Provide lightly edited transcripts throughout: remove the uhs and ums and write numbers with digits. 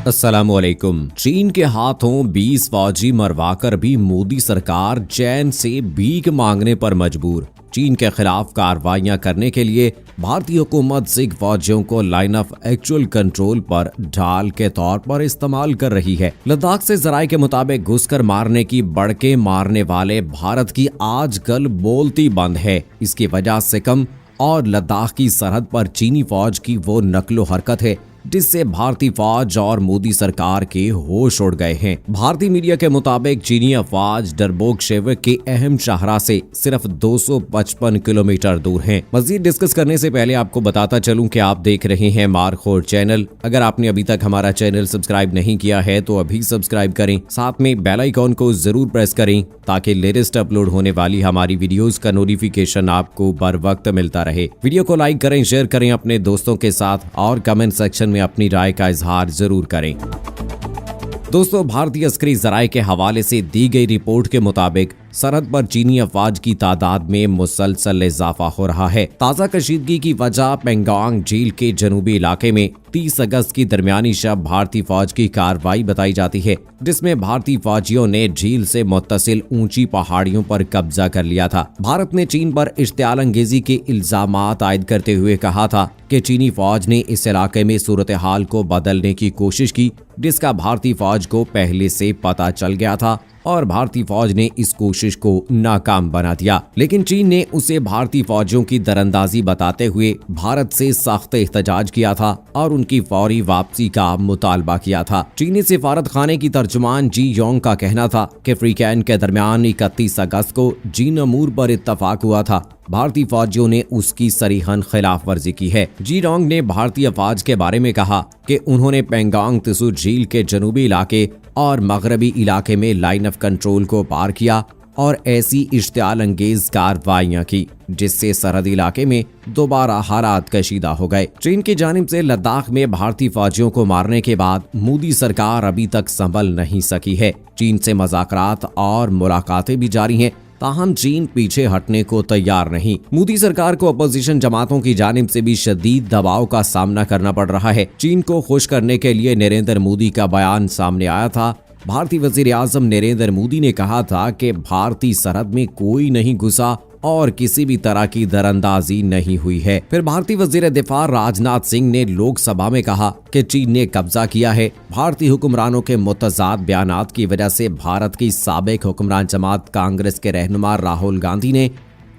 अस्सलामुअलैकुम। चीन के हाथों 20 फौजी मरवाकर भी मोदी सरकार चैन से भीख मांगने पर मजबूर। चीन के खिलाफ कार्रवाइयां करने के लिए भारतीय हुकूमत सिख फौजियों को लाइन ऑफ एक्चुअल कंट्रोल पर ढाल के तौर पर इस्तेमाल कर रही है। लद्दाख से जराये के मुताबिक घुसकर मारने की बड़के मारने वाले भारत की आजकल बोलती बंद है। इसकी वजह सिक्किम और लद्दाख की सरहद पर चीनी फौज की वो नकलो हरकत है जिससे भारतीय फौज और मोदी सरकार के होश उड़ गए हैं। भारतीय मीडिया के मुताबिक चीनी अफवाज डरबोक शेवक के अहम शाहरा से सिर्फ 255 किलोमीटर दूर हैं। मजीद डिस्कस करने से पहले आपको बताता चलूं कि आप देख रहे हैं मारखोर चैनल। अगर आपने अभी तक हमारा चैनल सब्सक्राइब नहीं किया है तो अभी सब्सक्राइब करें, साथ में बेल आइकॉन को जरूर प्रेस करें ताकि लेटेस्ट अपलोड होने वाली हमारी वीडियोस का नोटिफिकेशन आपको बर वक्त मिलता रहे। वीडियो को लाइक करें, शेयर करें अपने दोस्तों के साथ और कमेंट सेक्शन में अपनी राय का इजहार जरूर करें। दोस्तों, भारतीय अस्करी जराये के हवाले से दी गई रिपोर्ट के मुताबिक सरहद पर चीनी अफवाज की तादाद में मुसलसल इजाफा हो रहा है। ताज़ा कशीदगी की वजह पेंगोंग झील के जनूबी इलाके में 30 अगस्त की दरमियानी शब भारतीय फौज की कार्रवाई बताई जाती है, जिसमें भारतीय फौजियों ने झील से मुत्तसिल ऊंची पहाड़ियों पर कब्जा कर लिया था। भारत ने चीन पर इश्तियाल अंगेजी के इल्जामात आयद करते हुए कहा था कि चीनी फौज ने इस इलाके में सूरत हाल को बदलने की कोशिश की, जिसका भारतीय फौज को पहले से पता चल गया था और भारतीय फौज ने इस कोशिश को नाकाम बना दिया। लेकिन चीन ने उसे भारतीय फौजियों की दरअंदाजी बताते हुए भारत से सख्त एहतजाज किया था और उनकी फौरी वापसी का मुतालबा किया था। चीनी सिफारत खाने की तर्जुमान जी योंग का कहना था कि फ्रीकैन के दरमियान 31 अगस्त को जीन अमूर पर इत्तफाक हुआ था। भारतीय फौजियों ने उसकी सरीहन खिलाफ वर्जी की है। जी रोंग ने भारतीय फौज के बारे में कहा कि उन्होंने पेंगोंग त्सू झील के जनूबी इलाके और मगरबी इलाके में लाइन ऑफ कंट्रोल को पार किया और ऐसी इश्तियाल अंगेज कार्रवाइयां की जिससे सरहदी इलाके में दोबारा हालात कशीदा हो गए। चीन की जानिब से लद्दाख में भारतीय फौजियों को मारने के बाद मोदी सरकार अभी तक संभल नहीं सकी है। चीन से मुज़ाकरात और मुलाकातें भी जारी हैं, ताहम चीन पीछे हटने को तैयार नहीं। मोदी सरकार को अपोजिशन जमातों की जानिब से भी शदीद दबाव का सामना करना पड़ रहा है। चीन को खुश करने के लिए नरेंद्र मोदी का बयान सामने आया था। भारतीय वजीर आजम नरेंद्र मोदी ने कहा था कि भारतीय सरहद में कोई नहीं घुसा और किसी भी तरह की दरअंदाजी नहीं हुई है। फिर भारतीय वजीर दिफा राजनाथ सिंह ने लोकसभा में कहा कि चीन ने कब्जा किया है। भारतीय हुक्मरानों के मुतज़ाद बयानात की वजह से भारत की साबिक हुक्मरान जमात कांग्रेस के रहनुमा राहुल गांधी ने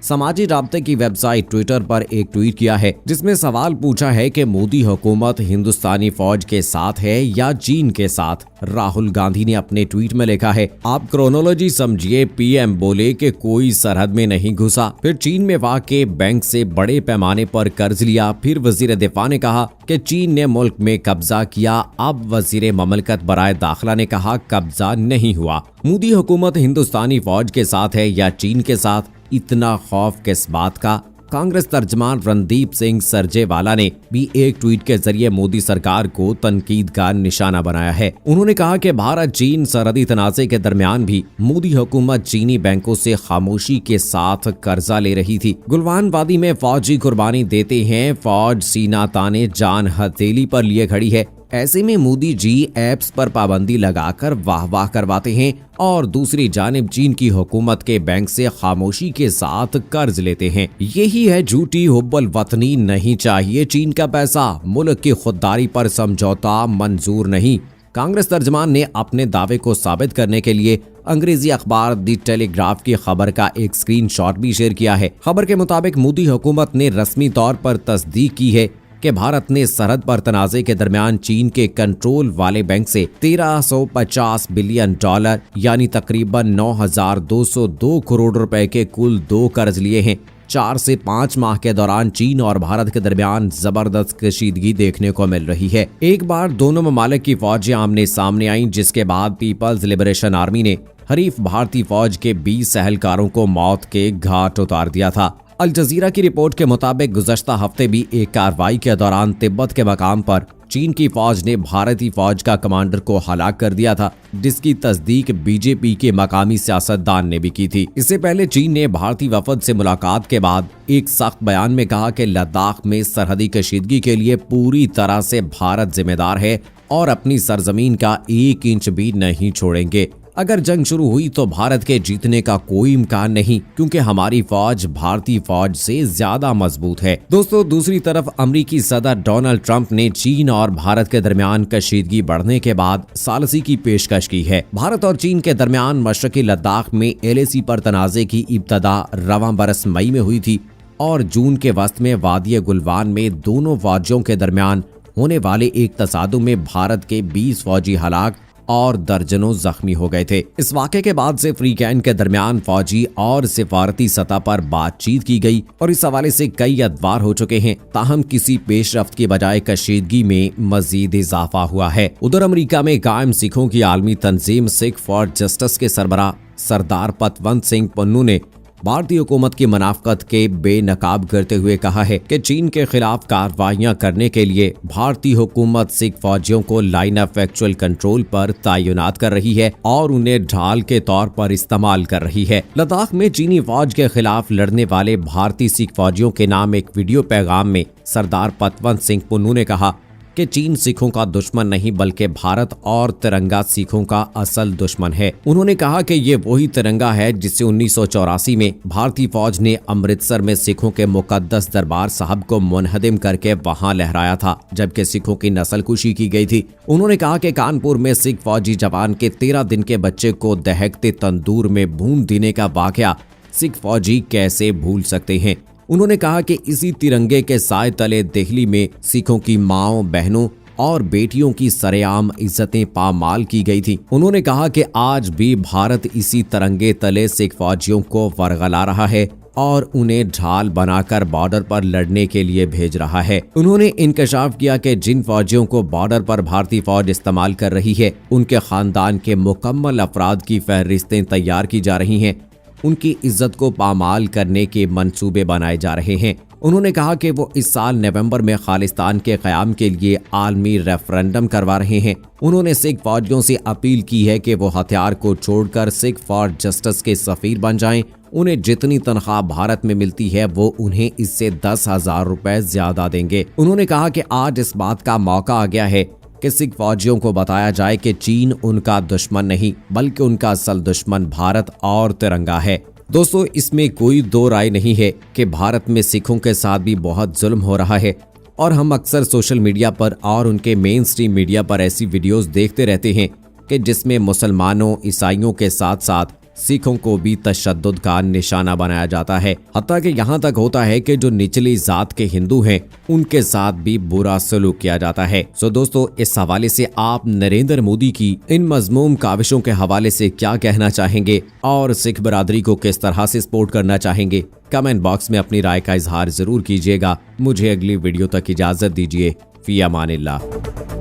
समाजी राब्ते की वेबसाइट ट्विटर पर एक ट्वीट किया है जिसमें सवाल पूछा है कि मोदी हुकूमत हिंदुस्तानी फौज के साथ है या चीन के साथ। राहुल गांधी ने अपने ट्वीट में लिखा है, आप क्रोनोलॉजी समझिए। पीएम बोले कि कोई सरहद में नहीं घुसा, फिर चीन में वाक़े बैंक से बड़े पैमाने पर कर्ज लिया। फिर वजीर दिफा ने कहा कि चीन ने मुल्क में कब्जा किया। अब वजीर ममलकत बराए दाखिला ने कहा कब्जा नहीं हुआ। मोदी हुकूमत हिंदुस्तानी फौज के साथ है या चीन के साथ, इतना खौफ किस बात का। कांग्रेस तर्जमान रणदीप सिंह सरजेवाला ने भी एक ट्वीट के जरिए मोदी सरकार को तनकीद का निशाना बनाया है। उन्होंने कहा कि भारत चीन सरहदी तनाज़े के दरमियान भी मोदी हुकूमत चीनी बैंकों से खामोशी के साथ कर्जा ले रही थी। गुलवान वादी में फौजी कुर्बानी देते हैं, फौज सीना ताने जान हथेली पर लिए खड़ी है। ऐसे में मोदी जी ऐप्स पर पाबंदी लगाकर वाह वाह करवाते हैं और दूसरी जानिब चीन की हुकूमत के बैंक से खामोशी के साथ कर्ज लेते हैं। यही है झूठी हुब्बुल वतनी। नहीं चाहिए चीन का पैसा, मुल्क की खुददारी पर समझौता मंजूर नहीं। कांग्रेस तर्जमान ने अपने दावे को साबित करने के लिए अंग्रेजी अखबार दी टेलीग्राफ की खबर का एक स्क्रीनशॉट भी शेयर किया है। खबर के मुताबिक मोदी हुकूमत ने रस्मी तौर पर तस्दीक की है कि भारत ने सरहद पर तनाज़े के दरमियान चीन के कंट्रोल वाले बैंक से 1350 बिलियन डॉलर यानी तकरीबन 9,202 करोड़ रुपए के कुल 2 कर्ज लिए हैं। 4 से 5 माह के दौरान चीन और भारत के दरमियान जबरदस्त कशीदगी देखने को मिल रही है। एक बार दोनों ममालिक की फौजें आमने सामने आईं, जिसके बाद पीपल्स लिबरेशन आर्मी ने हरीफ भारतीय फौज के 20 सहलकारों को मौत के घाट उतार दिया था। अल जजीरा की रिपोर्ट के मुताबिक गुज़श्ता हफ्ते भी एक कार्रवाई के दौरान तिब्बत के मकाम पर चीन की फौज ने भारतीय फौज का कमांडर को हलाक कर दिया था, जिसकी तस्दीक बीजेपी के मकामी सियासतदान ने भी की थी। इससे पहले चीन ने भारतीय वफद से मुलाकात के बाद एक सख्त बयान में कहा कि लद्दाख में सरहदी कशीदगी के लिए पूरी तरह से भारत जिम्मेदार है और अपनी सरजमीन का 1 इंच भी नहीं छोड़ेंगे। अगर जंग शुरू हुई तो भारत के जीतने का कोई इम्कान नहीं, क्योंकि हमारी फौज भारतीय फौज से ज्यादा मजबूत है। दोस्तों, दूसरी तरफ अमेरिकी सदर डोनाल्ड ट्रंप ने चीन और भारत के दरमियान कशीदगी बढ़ने के बाद सालसी की पेशकश की है। भारत और चीन के दरमियान मशरकी लद्दाख में LAC पर तनाज़े की इब्तदा रवां बरस मई में हुई थी और जून के वस्त में वादी गुलवान में दोनों फौजियों के दरमियान होने वाले एक तसादुम में भारत के 20 फौजी हलाक और दर्जनों जख्मी हो गए थे। इस वाक़े के बाद से फ्री कैंप के दरमियान फौजी और सिफारती सतह पर बातचीत की गई और इस हवाले से कई अदवार हो चुके हैं। ताहम किसी पेशरफ्त के बजाय कशीदगी में मजीद इजाफा हुआ है। उधर अमेरिका में कायम सिखों की आलमी तंजीम सिख फॉर जस्टिस के सरबराह सरदार पतवंत सिंह पन्नू ने भारतीय हुकूमत की मुनाफकत के बेनकाब करते हुए कहा है कि चीन के खिलाफ कार्रवाइयां करने के लिए भारतीय हुकूमत सिख फौजियों को लाइन ऑफ एक्चुअल कंट्रोल पर तैनात कर रही है और उन्हें ढाल के तौर पर इस्तेमाल कर रही है। लद्दाख में चीनी फौज के खिलाफ लड़ने वाले भारतीय सिख फौजियों के नाम एक वीडियो पैगाम में सरदार पतवंत सिंह पन्नू ने कहा कि चीन सिखों का दुश्मन नहीं बल्कि भारत और तिरंगा सिखों का असल दुश्मन है। उन्होंने कहा कि ये वही तिरंगा है जिसे 1984 में भारतीय फौज ने अमृतसर में सिखों के मुकद्दस दरबार साहब को मुनहदिम करके वहां लहराया था, जबकि सिखों की नस्लकुशी की गई थी। उन्होंने कहा कि कानपुर में सिख फौजी जवान के 13 दिन के बच्चे को दहकते तंदूर में भून देने का वाकया सिख फौजी कैसे भूल सकते हैं। उन्होंने कहा कि इसी तिरंगे के साए तले दिल्ली में सिखों की माओ, बहनों और बेटियों की सरेआम इज्जतें पामाल की गई थी। उन्होंने कहा कि आज भी भारत इसी तिरंगे तले सिख फौजियों को वरगला रहा है और उन्हें ढाल बनाकर बॉर्डर पर लड़ने के लिए भेज रहा है। उन्होंने इंकशाफ किया कि जिन फौजियों को बॉर्डर पर भारतीय फौज इस्तेमाल कर रही है, उनके खानदान के मुकम्मल अफराद की फहरिस्तें तैयार की जा रही हैं। उनकी इज्जत को पामाल करने के मंसूबे बनाए जा रहे हैं। उन्होंने कहा कि वो इस साल नवंबर में खालिस्तान के क़याम के लिए आलमी रेफरेंडम करवा रहे हैं। उन्होंने सिख फौजियों से अपील की है कि वो हथियार को छोड़कर सिख फॉर जस्टिस के सफीर बन जाएं। उन्हें जितनी तनख्वाह भारत में मिलती है वो उन्हें इससे 10,000 रुपए ज्यादा देंगे। उन्होंने कहा कि आज इस बात का मौका आ गया है कि सिख फौजियों को बताया जाए कि चीन उनका दुश्मन नहीं बल्कि उनका असल दुश्मन भारत और तिरंगा है। दोस्तों, इसमें कोई दो राय नहीं है कि भारत में सिखों के साथ भी बहुत जुल्म हो रहा है और हम अक्सर सोशल मीडिया पर और उनके मेन स्ट्रीम मीडिया पर ऐसी वीडियोस देखते रहते हैं कि जिसमें मुसलमानों, ईसाइयों के साथ साथ सिखों को भी तशद्दुद का निशाना बनाया जाता है। हत्ता कि यहाँ तक होता है कि जो निचली जात के हिंदू हैं उनके साथ भी बुरा सलूक किया जाता है। सो दोस्तों, इस हवाले से आप नरेंद्र मोदी की इन मजमूम काविशों के हवाले से क्या कहना चाहेंगे और सिख बरादरी को किस तरह से सपोर्ट करना चाहेंगे? कमेंट बॉक्स में अपनी राय का इजहार जरूर कीजिएगा। मुझे अगली वीडियो तक इजाजत दीजिए। फी अमानिल्लाह।